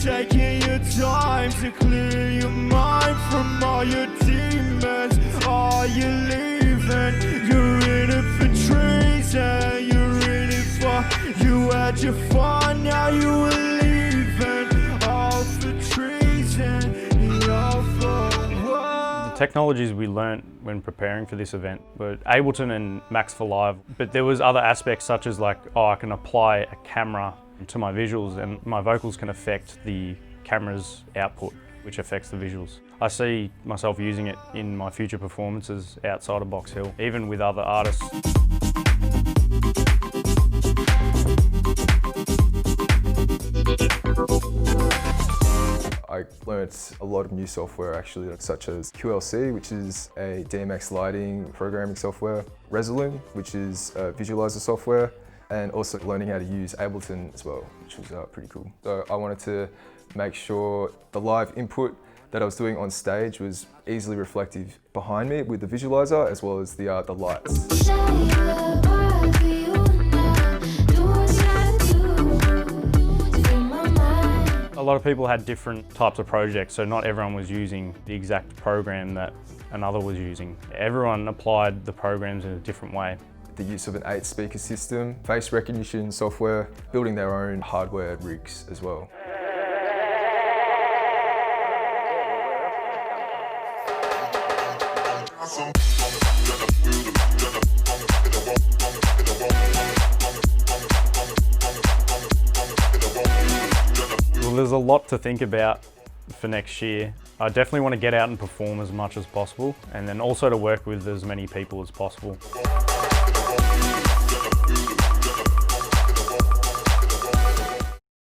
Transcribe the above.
taking your time to clear your mind from all your demons. Are you leaving? You're in it for treason. You're in it for, you had your fun, now you are leaving. All for treason, all for what? The technologies we learnt when preparing for this event were Ableton and Max for Live, but there was other aspects such as like, oh, I can apply a camera to my visuals and my vocals can affect the camera's output, which affects the visuals. I see myself using it in my future performances outside of Box Hill, even with other artists. I learnt a lot of new software actually, such as QLC, which is a DMX lighting programming software, Resolume, which is a visualizer software, and also learning how to use Ableton as well, which was pretty cool. So I wanted to make sure the live input that I was doing on stage was easily reflective behind me with the visualizer as well as the lights. A lot of people had different types of projects, so not everyone was using the exact program that another was using. Everyone applied the programs in a different way. The use of an 8-speaker system, face recognition software, building their own hardware rigs as well. Well, there's a lot to think about for next year. I definitely want to get out and perform as much as possible, and then also to work with as many people as possible.